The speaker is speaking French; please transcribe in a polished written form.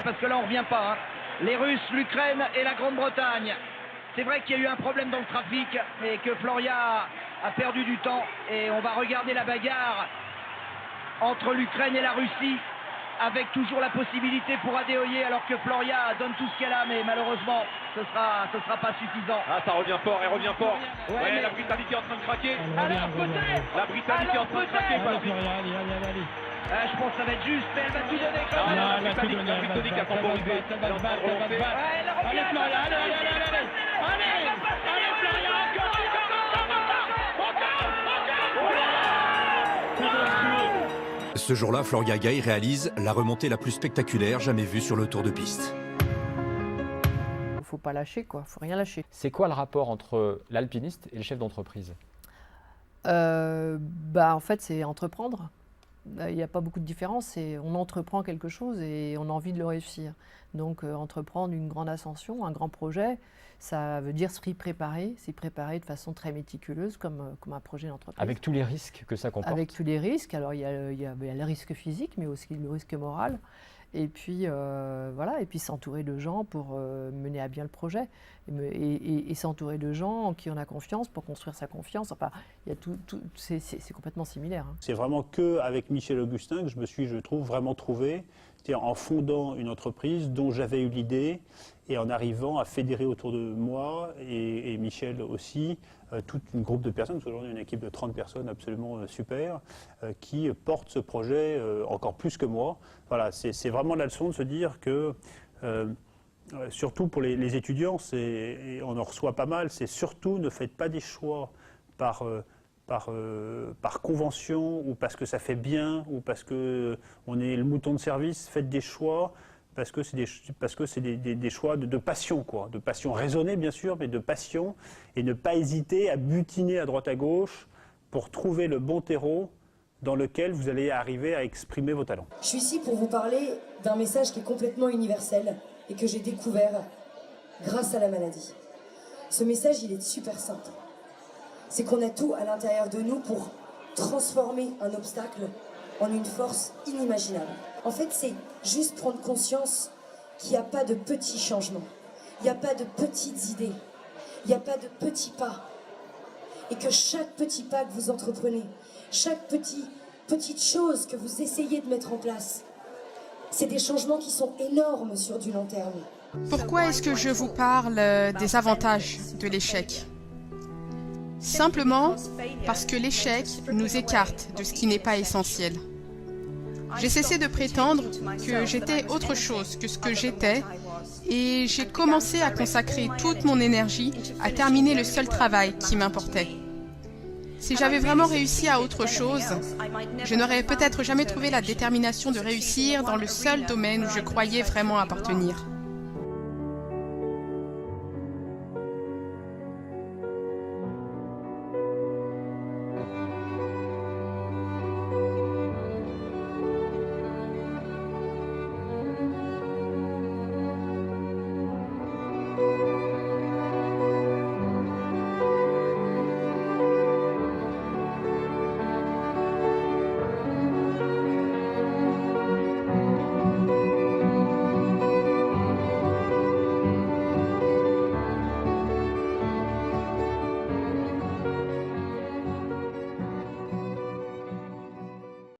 Parce que là, on revient pas. Hein. Les Russes, l'Ukraine et la Grande-Bretagne. C'est vrai qu'il y a eu un problème dans le trafic, mais que Floria a perdu du temps. Et on va regarder la bagarre entre l'Ukraine et la Russie, avec toujours la possibilité pour Adéoyer, alors que Floria donne tout ce qu'elle a, mais malheureusement, ce sera pas suffisant. Ah, ça revient fort, elle revient fort. Ouais, mais... La Britannique est en train de craquer. Alors peut-être. La Britannique est en train de craquer, Patrick. Allez. Je pense que ça va être juste, mais elle va tout donner quand même. La Britannique a temporisé. Elle est en train de relancer. Elle revient. Allez, Floria, allez, Floria, encore. Ce jour-là, Floria Gay réalise la remontée la plus spectaculaire jamais vue sur le tour de piste. Faut pas lâcher, quoi. Faut rien lâcher. C'est quoi le rapport entre l'alpiniste et le chef d'entreprise ? En fait, c'est entreprendre. Il n'y a pas beaucoup de différence. On entreprend quelque chose et on a envie de le réussir. Donc, entreprendre une grande ascension, un grand projet, ça veut dire s'y préparer de façon très méticuleuse, comme un projet d'entreprise. Avec tous les risques que ça comporte. Avec tous les risques. Alors, il y a le risque physique, mais aussi le risque moral. Et puis, voilà, et puis s'entourer de gens pour mener à bien le projet. Et s'entourer de gens en qui on a confiance pour construire sa confiance. Enfin, il y a c'est complètement similaire. Hein. C'est vraiment qu'avec Michel Augustin que je me suis, je trouve, vraiment trouvé, c'est-à-dire en fondant une entreprise dont j'avais eu l'idée et en arrivant à fédérer autour de moi et Michel aussi, tout un groupe de personnes, parce qu'aujourd'hui une équipe de 30 personnes absolument super, qui portent ce projet encore plus que moi. Voilà, c'est vraiment la leçon de se dire que, surtout pour les étudiants, et on en reçoit pas mal, c'est surtout ne faites pas des choix par convention ou parce que ça fait bien ou parce qu'on est le mouton de service, faites des choix parce que c'est des choix de passion, quoi, de passion raisonnée bien sûr, mais de passion, et ne pas hésiter à butiner à droite à gauche pour trouver le bon terreau dans lequel vous allez arriver à exprimer vos talents. Je suis ici pour vous parler d'un message qui est complètement universel et que j'ai découvert grâce à la maladie. Ce message, il est super simple. C'est qu'on a tout à l'intérieur de nous pour transformer un obstacle en une force inimaginable. En fait, c'est juste prendre conscience qu'il n'y a pas de petits changements, il n'y a pas de petites idées, il n'y a pas de petits pas. Et que chaque petit pas que vous entreprenez, chaque petite chose que vous essayez de mettre en place, c'est des changements qui sont énormes sur du long terme. Pourquoi est-ce que je vous parle des avantages de l'échec ? Simplement parce que l'échec nous écarte de ce qui n'est pas essentiel. J'ai cessé de prétendre que j'étais autre chose que ce que j'étais et j'ai commencé à consacrer toute mon énergie à terminer le seul travail qui m'importait. Si j'avais vraiment réussi à autre chose, je n'aurais peut-être jamais trouvé la détermination de réussir dans le seul domaine où je croyais vraiment appartenir.